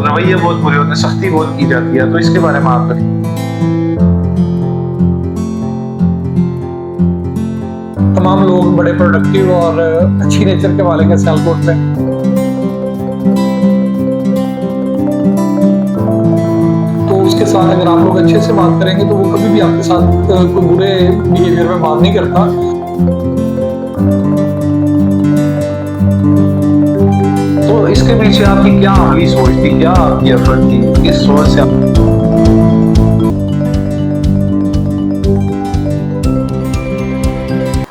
रवैये बहुत बुरे होते हैं, सख्ती बहुत की जाती है, तो इसके बारे में आपका तमाम लोग बड़े प्रोडक्टिव और अच्छी नेचर के मालिक हैं सियालकोट में। तो उसके साथ अगर आप लोग अच्छे से बात करेंगे तो वो कभी भी आपके साथ कोई बुरे बिहेवियर में बात नहीं करता। तो इसके पीछे आपकी क्या अमली सोच थी, क्या आपकी एफर्ट थी, किस सोच से आप...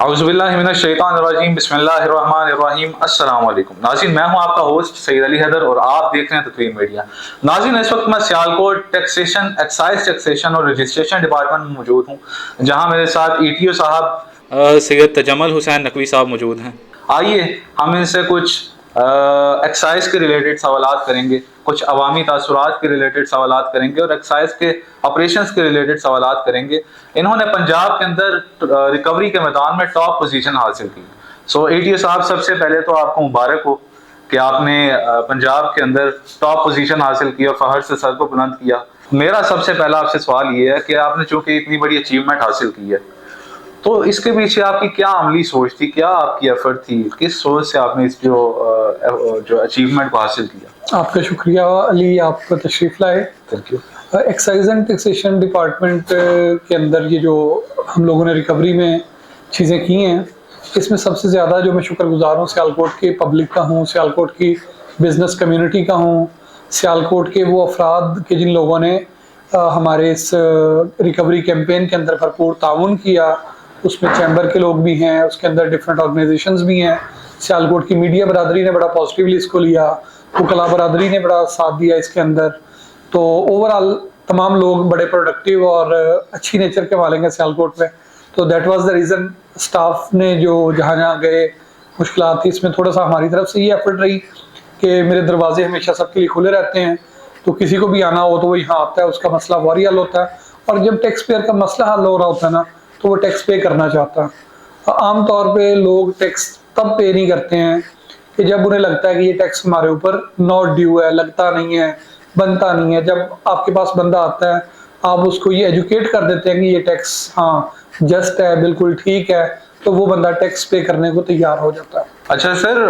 औज़ुबिल्लाहिमिनश्शैतानिर्रजीम, बिस्मिल्लाहिर्रहमानिर्रहीम, अस्सलाम वालेकुम। नाज़रीन, मैं हूं आपका होस्ट सईद अली हैदर और आप देख रहे हैं तत्वीन मीडिया। नाज़रीन, इस वक्त मैं सियालकोट टैक्सेशन, एक्साइज टैक्सेशन और रजिस्ट्रेशन डिपार्टमेंट में मौजूद हूं, जहां मेरे साथ ईटीओ साहब सैयद तजम्मुल हुसैन नकवी साहब मौजूद हैं। आइए हम इनसे कुछ एक्साइज के रिलेटेड सवालात करेंगे, कुछ अवामी तासुरात के रिलेटेड सवालात करेंगे और एक्साइज के ऑपरेशंस के रिलेटेड सवालात करेंगे। इन्होंने पंजाब के अंदर रिकवरी के मैदान में टॉप पोजीशन हासिल की। सो एटीओ साहब, सबसे पहले तो आपको मुबारक हो कि आपने पंजाब के अंदर टॉप पोजीशन हासिल की और फहर से सर को बुलंद किया। मेरा सबसे पहला आपसे सवाल ये है कि आपने चूंकि इतनी बड़ी अचीवमेंट हासिल की है, तो इसके पीछे आपकी क्या अमली सोच थी, क्या आपकी एफर्ट थी, किस सोच से आपने इस जो अचीवमेंट को हासिल किया? आपका शुक्रिया अली, आप तशरीफ लाए। Thank you. Excise and taxation department के अंदर ये जो हम लोगों ने रिकवरी में चीज़ें की हैं, इसमें सबसे ज़्यादा जो मैं शुक्रगुजार हूँ सियालकोट के पब्लिक का हूँ, सियालकोट की बिज़नेस कम्युनिटी का हूँ, सियालकोट के वो अफराद के जिन लोगों ने हमारे इस रिकवरी कैंपेन के अंदर भरपूर ताउन किया। उसमें चैम्बर के लोग भी हैं, उसके अंदर डिफरेंट ऑर्गेनाइजेशंस भी हैं। सियालकोट की मीडिया बरादरी ने बड़ा पॉजिटिवली इसको लिया, वकला बरादरी ने बड़ा साथ दिया इसके अंदर। तो ओवरऑल तमाम लोग बड़े प्रोडक्टिव और अच्छी नेचर के मालिक हैं सियालकोट में। तो that was the reason staff ने जो जहाँ जहाँ गए मुश्किलात थी, इसमें थोड़ा सा हमारी तरफ से ये एफर्ट रही कि मेरे दरवाजे हमेशा सबके लिए खुले रहते हैं, तो किसी को भी आना हो तो वो यहाँ आता है, उसका मसला फौरी हल होता है। और जब टैक्स पेयर का मसला हल हो रहा होता है ना, तो वो टैक्स पे करना चाहता है। आम तौर पे लोग टैक्स तब पे नहीं करते हैं कि जब उन्हें लगता है कि ये टैक्स हमारे ऊपर नॉट ड्यू है, लगता नहीं है, बनता नहीं है। जब आपके पास बंदा आता है, आप उसको ये एजुकेट कर देते हैं कि ये टैक्स हाँ जस्ट है, बिल्कुल ठीक है, तो वो बंदा टैक्स पे करने को तैयार हो जाता है। अच्छा सर,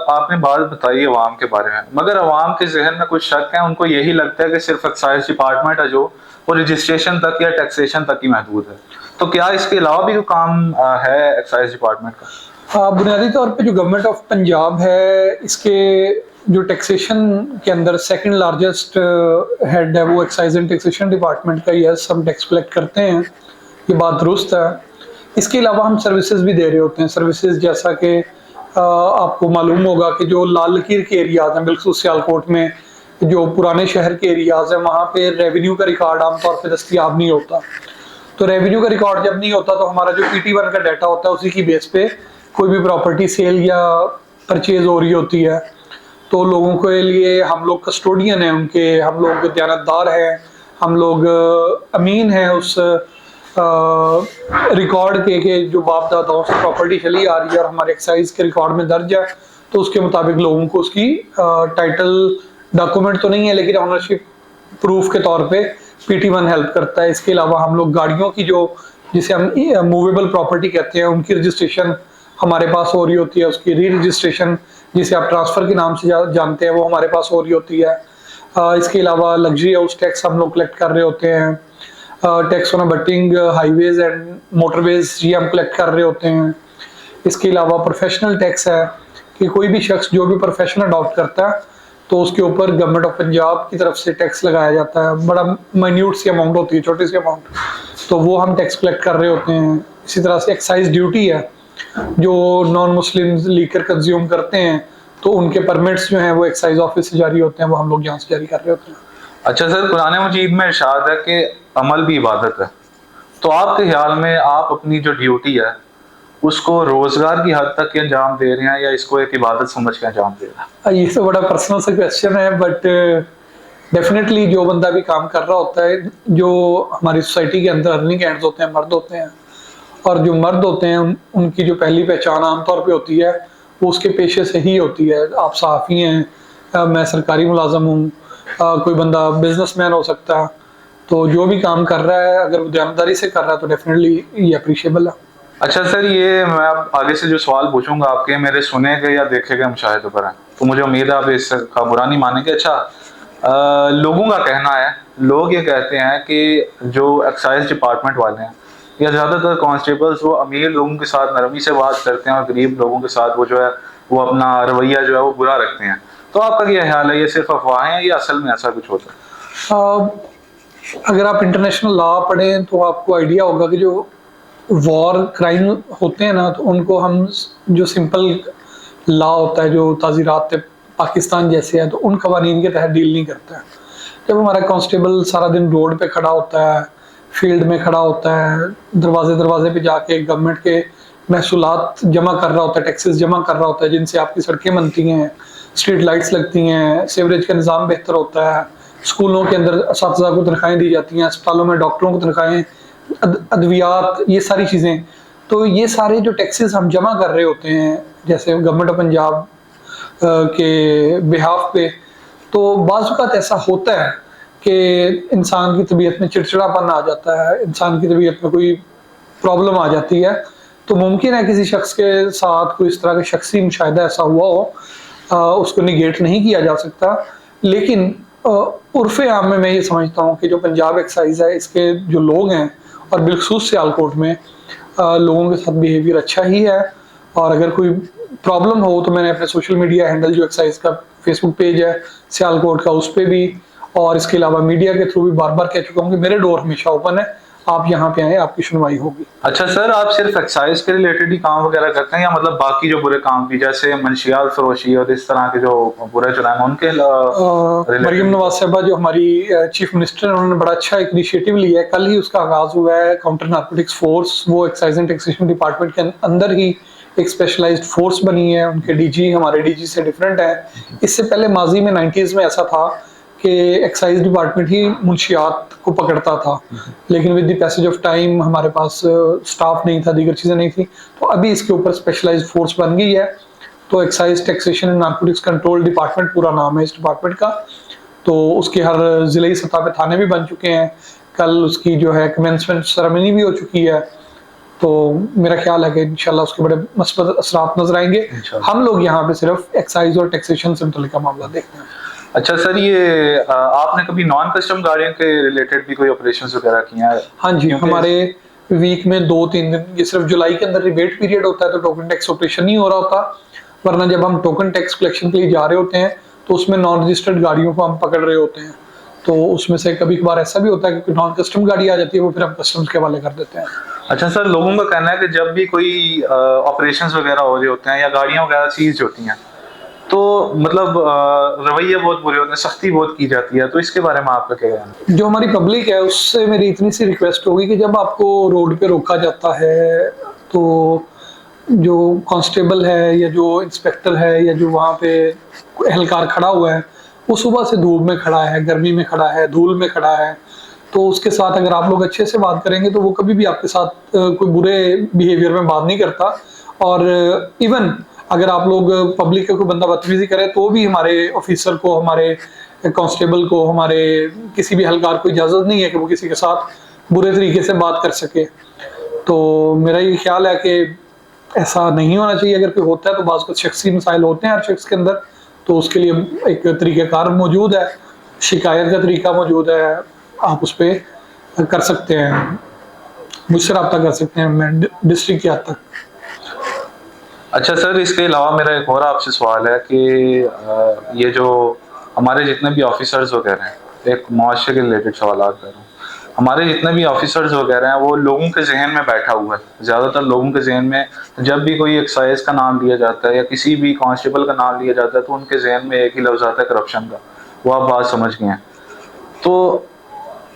आपने बात बताई अवाम के बारे में, मगर अवाम के जहन में कुछ शक है, उनको यही लगता है कि सिर्फ एक्साइज डिपार्टमेंट है जो वो रजिस्ट्रेशन तक या टैक्सेशन तक ही महदूद है। तो क्या इसके अलावा भी कोई काम है एक्साइज डिपार्टमेंट का? बुनियादी तौर पे जो गवर्नमेंट ऑफ पंजाब है, इसके जो टैक्सेशन के अंदर सेकंड लार्जेस्ट हेड है वो एक्साइज एंड टैक्सेशन डिपार्टमेंट का ही है। हम टैक्स कलेक्ट करते हैं, ये बात दुरुस्त है। इसके अलावा हम सर्विसेज भी दे रहे होते हैं। सर्विसेज जैसा कि आपको मालूम होगा कि जो लाल लकीर के एरियाज हैं, बिल्कुल सियालकोट में जो पुराने शहर के एरियाज हैं, वहाँ पे रेवेन्यू का रिकॉर्ड आमतौर पर दस्तियाब नहीं होता। तो रेवेन्यू का रिकॉर्ड जब नहीं होता तो हमारा जो PT1 का डाटा होता है उसी की बेस पे कोई भी प्रॉपर्टी सेल या परचेज हो रही होती है। तो लोगों के लिए हम लोग कस्टोडियन हैं उनके, हम लोग दयानतदार हैं, हम लोग अमीन हैं उस रिकॉर्ड के जो बाप दादाओं से प्रॉपर्टी चली आ रही है और हमारे एक्साइज के रिकॉर्ड में दर्ज है, तो उसके मुताबिक लोगों को उसकी टाइटल डॉक्यूमेंट तो नहीं है लेकिन ऑनरशिप प्रूफ के तौर पे PT1 हेल्प करता है। इसके अलावा हम लोग गाड़ियों की जो जिसे हम मूवेबल प्रॉपर्टी कहते हैं, उनकी रजिस्ट्रेशन हमारे पास हो रही होती है। उसकी री रजिस्ट्रेशन जिसे आप ट्रांसफ़र के नाम से जानते हैं, वो हमारे पास हो रही होती है। इसके अलावा लग्जरी हाउस टैक्स हम लोग कलेक्ट कर रहे होते हैं। Tax on abutting highways and motorways ये हम कलेक्ट कर रहे होते हैं। इसके अलावा प्रोफेशनल टैक्स है कि कोई भी शख्स जो भी प्रोफेशन अडॉप्ट करता है तो उसके ऊपर गवर्नमेंट ऑफ पंजाब की तरफ से टैक्स लगाया जाता है। बड़ा माइन्यूट सी अमाउंट होती है, छोटी सी अमाउंट, तो वो हम टैक्स कलेक्ट कर रहे होते हैं। इसी तरह से एक्साइज ड्यूटी है, जो नॉन मुस्लिम्स लीकर कंज्यूम करते हैं तो उनके परमिट्स जो हैं वो एक्साइज ऑफिस से जारी होते हैं, वो हम लोग यहाँ से जारी कर रहे होते हैं। अच्छा सर, कुरान मजीद में इरशाद है कि अमल भी इबादत है, तो आपके ख्याल में आप अपनी जो ड्यूटी है उसको रोजगार की हद तक अंजाम दे रहे हैं या इसको एक इबादत समझ के अंजाम दे रहे हैं? ये तो बड़ा पर्सनल सा क्वेश्चन है, बट डेफिनेटली जो बंदा भी काम कर रहा होता है, जो हमारी सोसाइटी के अंदर अर्निंग एंड्स होते हैं, मर्द होते हैं, और जो मर्द होते हैं उनकी जो पहली पहचान आमतौर पे होती है वो उसके पेशे से ही होती है। आप सहाफ़ी हैं, मैं सरकारी मुलाजम हूँ, कोई बंदा बिजनेसमैन हो सकता है। तो जो भी काम कर रहा है अगर वो ईमानदारी से कर रहा है तो डेफिनेटली ये अप्रिशिएबल है। अच्छा सर, ये मैं अब आगे से जो सवाल पूछूंगा आपके मेरे सुने गए या देखे गए मुशाहिदों पर है, तो मुझे उम्मीद है आप इसका बुरा नहीं मानेंगे। अच्छा, लोगों का कहना है, लोग ये कहते हैं कि जो एक्साइज डिपार्टमेंट वाले हैं या ज़्यादातर कांस्टेबल्स वो अमीर लोगों के साथ नरमी से बात करते हैं और गरीब लोगों के साथ वो जो है वो अपना रवैया जो है वो बुरा रखते हैं। तो आपका क्या ख्याल है, ये सिर्फ अफवाहें हैं या असल में ऐसा कुछ होता है? अगर आप इंटरनेशनल लॉ पढ़ें तो आपको आइडिया होगा कि जो वॉर क्राइम होते हैं ना, तो उनको हम जो सिंपल लॉ होता है, जो ताज़ीरात पाकिस्तान जैसे है, तो उन कवानीन के तहत डील नहीं करता है। जब हमारा कांस्टेबल सारा दिन रोड पे खड़ा होता है, फील्ड में खड़ा होता है, दरवाजे दरवाजे पे जाके गवर्नमेंट के महसूलात जमा कर रहा होता है, टैक्सेस जमा कर रहा होता है, जिनसे आपकी सड़कें बनती हैं, स्ट्रीट लाइट्स लगती हैं, सीवरेज का निज़ाम बेहतर होता है, स्कूलों के अंदर असातिज़ा को तनख्वाहें दी जाती हैं, अस्पतालों में डॉक्टरों को तनख्वाहें, अद्वियात, ये सारी चीज़ें। तो ये सारे जो टैक्सेस हम जमा कर रहे होते हैं, जैसे गवर्नमेंट ऑफ पंजाब के बिहाफ पे, तो बाज़ औक़ात ऐसा होता है कि इंसान की तबीयत में चिड़चिड़ापन आ जाता है, इंसान की तबीयत में कोई प्रॉब्लम आ जाती है। तो मुमकिन है किसी शख्स के साथ कोई इस तरह का शख्सी मुशाहिदा ऐसा हुआ हो, उसको निगेट नहीं किया जा सकता। लेकिन उर्फ़ आम में मैं ये समझता हूँ कि जो पंजाब एक्साइज़ है, इसके जो लोग हैं और बिलखसूस सियालकोट में लोगों के साथ बिहेवियर अच्छा ही है। और अगर कोई प्रॉब्लम हो तो मैंने अपने सोशल मीडिया हैंडल जो एक्साइज़ का फेसबुक पेज है सियालकोट का, उस पे भी और इसके अलावा मीडिया के थ्रू भी बार बार कह चुका हूँ कि मेरे डोर हमेशा ओपन है, आप यहाँ पे आए, आपकी सुनवाई होगी। अच्छा सर, आप सिर्फ एक्साइज के रिलेटेड ही काम वगैरह करते हैं या मतलब बाकी जो बुरे काम भी जैसे मंशियात फरोशी और इस तरह के जो बुरे जुर्म उनके मरियम नवाज साहबा जो हमारी चीफ मिनिस्टर हैं, उन्होंने बड़ा अच्छा एक इनिशिएटिव लिया है। कल ही उसका आगाज हुआ है। काउंटर नारकोटिक्स फोर्स, वो एक्साइज एंड टैक्सेशन डिपार्टमेंट के अंदर ही एक स्पेशलाइज्ड फोर्स बनी है। उनके डीजी हमारे डीजी से डिफरेंट है। इससे पहले माजी में 90s में ऐसा था कि एक्साइज डिपार्टमेंट ही मुंशियात को पकड़ता था, लेकिन with the passage of time हमारे पास स्टाफ नहीं था, दीगर चीज़ें नहीं थी, तो अभी इसके ऊपर स्पेशलाइज्ड फोर्स बन गई है। तो excise taxation and narcotics control department पूरा नाम है इस डिपार्टमेंट का। तो उसके हर ज़िले सतह पे थाने भी बन चुके हैं। कल उसकी जो है कमेंसमेंट सेरेमनी भी हो चुकी है। तो मेरा ख्याल है कि इंशाल्लाह उसके बड़े मस्बत असरात नजर आएंगे। हम लोग यहाँ पे सिर्फ एक्साइज और टैक्सेशन से मुतल्लिक मामला देखते हैं। अच्छा सर, ये आपने कभी नॉन कस्टम गाड़ियों के रिलेटेड भी कोई ऑपरेशंस वगैरह किए हैं? हाँ जी, हमारे वीक में 2-3 दिन, ये सिर्फ जुलाई के अंदर रिबेट पीरियड होता है तो टोकन टैक्स ऑपरेशन नहीं हो रहा होता, वरना जब हम टोकन टैक्स कलेक्शन के लिए जा रहे होते हैं तो उसमें नॉन रजिस्टर्ड गाड़ियों को हम पकड़ रहे होते हैं। तो उसमें से कभी कभार ऐसा भी होता है कि नॉन कस्टम गाड़ी आ जाती है, वो फिर हम कस्टम्स के हवाले कर देते हैं। अच्छा सर, लोगों का कहना है कि जब भी कोई ऑपरेशंस वगैरह हो रहे होते हैं या गाड़ियां वगैरह सीज होती हैं तो मतलब रवैये बहुत बुरे होते हैं, सख्ती बहुत की जाती है, तो इसके बारे में आपका क्या कहना है? जो हमारी पब्लिक है उससे मेरी इतनी सी रिक्वेस्ट होगी कि जब आपको रोड पे रोका जाता है तो जो कांस्टेबल है या जो इंस्पेक्टर है या जो वहाँ पे एहलकार खड़ा हुआ है, वो सुबह से धूप में खड़ा है, गर्मी में खड़ा है, धूल में खड़ा है, तो उसके साथ अगर आप लोग अच्छे से बात करेंगे तो वो कभी भी आपके साथ कोई बुरे बिहेवियर में बात नहीं करता। और इवन अगर आप लोग पब्लिक का कोई बंदा बदतमीजी करे तो भी हमारे ऑफिसर को, हमारे कांस्टेबल को, हमारे किसी भी एहलकार को इजाज़त नहीं है कि वो किसी के साथ बुरे तरीके से बात कर सके। तो मेरा ये ख्याल है कि ऐसा नहीं होना चाहिए। अगर कोई होता है तो बाज़ कुछ शख्सी मसाइल होते हैं हर शख्स के अंदर, तो उसके लिए एक तरीक़ाकार मौजूद है, शिकायत का तरीका मौजूद है, आप उस पर कर सकते हैं, मुझसे रब्ता कर सकते हैं मैं डिस्ट्रिक्ट के हद तक। अच्छा सर, इसके अलावा मेरा एक और आपसे सवाल है कि ये जो हमारे जितने भी ऑफिसर्स वगैरह हैं, एक मुआशरे के रिलेटेड सवाल कर रहा हूँ, हमारे जितने भी ऑफिसर्स वगैरह हैं वो लोगों के जहन में बैठा हुआ है। ज़्यादातर लोगों के जहन में जब भी कोई एक्साइज का नाम लिया जाता है या किसी भी कांस्टेबल का नाम लिया जाता है तो उनके जहन में एक ही लफ्ज़ आता है करप्शन का। वो आप बात समझ गए हैं। तो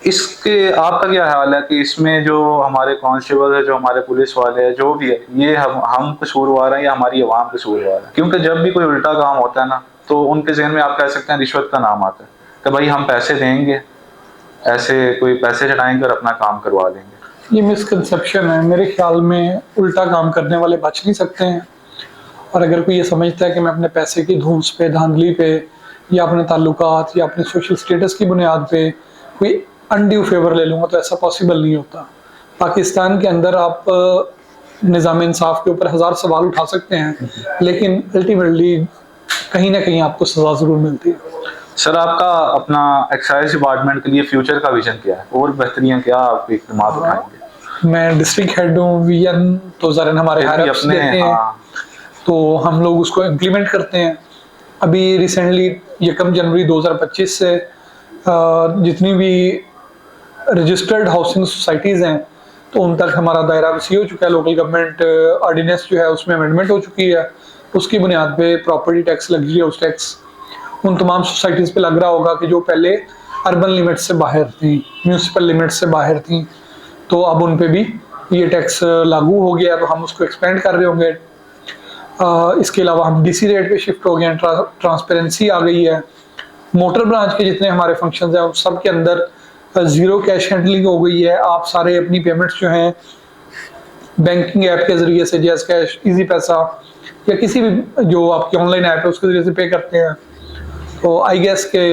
इसके आपका क्या ख्याल है कि इसमें जो हमारे कांस्टेबल है, जो हमारे पुलिस वाले हैं, जो भी है, ये हम कसूरवार हैं या हमारी आवाम कसूरवार है? क्योंकि जब भी कोई उल्टा काम होता है ना तो उनके जहन में आप कह सकते हैं रिश्वत का नाम आता है कि भाई हम पैसे देंगे, ऐसे कोई पैसे चढ़ाएंगे और अपना काम करवा लेंगे। ये मिसकंसेप्शन है। मेरे ख्याल में उल्टा काम करने वाले बच नहीं सकते हैं और अगर कोई ये समझता है कि मैं अपने पैसे की धूस पे, धांधली पे या अपने ताल्लुकात या अपने सोशल स्टेटस की बुनियाद पे कोई अनड्यू फेवर ले लूँगा, तो ऐसा पॉसिबल नहीं होता। पाकिस्तान के अंदर आप निज़ाम इंसाफ के ऊपर हज़ार सवाल उठा सकते हैं, लेकिन अल्टीमेटली कहीं ना कहीं आपको सज़ा ज़रूर मिलती है। सर, आपका अपना एक्साइज डिपार्टमेंट के लिए फ्यूचर का विजन क्या है और बेहतरियां क्या आप इकदाम उठाएंगे? मैं डिस्ट्रिक्ट हेड हूँ, विजन तो ज़रा हमारे हायर अप्स अपने देते हैं, तो हम लोग उसको इम्प्लीमेंट करते हैं। अभी रिसेंटली 1 जनवरी 2025 से जितनी भी रजिस्टर्ड हाउसिंग सोसाइटीज़ हैं, तो उन तक हमारा दायरा वसी हो चुका है। लोकल गवर्नमेंट ऑर्डिनेंस जो है उसमें अमेंडमेंट हो चुकी है। उसकी बुनियाद पे property tax, luxury house tax उन तमाम सोसाइटीज़ पे लग रहा होगा कि जो पहले अर्बन लिमिट से बाहर थी, म्यूनसिपल लिमिट से बाहर थी, तो अब उन पे भी ये टैक्स लागू हो गया, तो हम उसको एक्सपेंड कर रहे होंगे। इसके अलावा हम डीसी रेट पे शिफ्ट हो गए हैं, ट्रांसपेरेंसी आ गई है। मोटर ब्रांच के जितने हमारे फंक्शंस हैं उन सब के अंदर ज़ीरो कैश हैंडलिंग हो गई है। आप सारे अपनी पेमेंट्स जो हैं बैंकिंग ऐप के ज़रिए से, जैस कैश, इजी पैसा या किसी भी जो आपकी ऑनलाइन ऐप है उसके ज़रिए से पे करते हैं। तो आई गेस के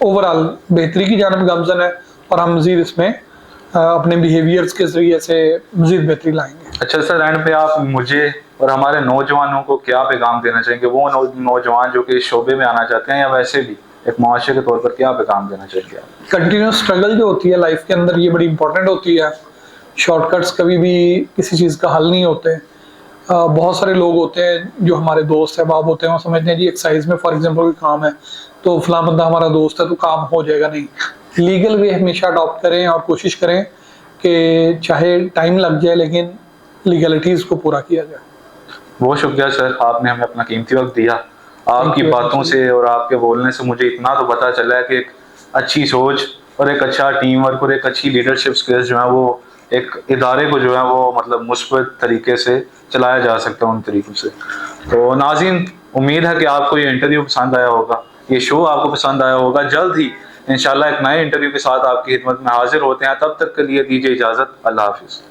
ओवरऑल बेहतरी की जानब गामजन है, और हम मज़ीद इसमें अपने बिहेवियर्स के ज़रिए से मज़ीद बेहतरी लाएंगे। अच्छा सर, एंड पे आप मुझे और हमारे नौजवानों को क्या पैगाम देना चाहेंगे? वो नौजवान जो कि इस शोबे में आना चाहते हैं या वैसे भी एक मुआशरे के तौर पर क्या पैगाम देना चाहेंगे आप? कंटिन्यूस स्ट्रगल जो होती है लाइफ के अंदर, ये बड़ी इंपॉर्टेंट होती है। शॉर्टकट्स कभी भी किसी चीज़ का हल नहीं होते। बहुत सारे लोग होते हैं जो हमारे दोस्त अहबाब होते हैं, वो समझते हैं जी एक्साइज में फॉर एग्जांपल कोई काम है तो फलां बंदा हमारा दोस्त है तो काम हो जाएगा। नहीं, लीगल वे हमेशा अडॉप्ट करें और कोशिश करें कि चाहे टाइम लग जाए लेकिन लीगलिटीज़ को पूरा किया जाए। बहुत शुक्रिया सर, आपने हमें अपना कीमती वक्त दिया। आपकी बातों से और आपके बोलने से मुझे इतना तो पता चला है कि एक अच्छी सोच और एक अच्छा टीम वर्क और एक अच्छी लीडरशिप स्किल्स जो है वो एक इदारे को जो है वो मतलब मुस्बत तरीके से चलाया जा सकता है उन तरीकों से। तो नाज़रीन, उम्मीद है कि आपको ये इंटरव्यू पसंद आया होगा, ये शो आपको पसंद आया होगा। जल्द ही इंशाल्लाह एक नए इंटरव्यू के साथ आपकी खिदमत में हाजिर होते हैं। तब तक के लिए दीजिए इजाज़त। अल्लाह हाफिज़।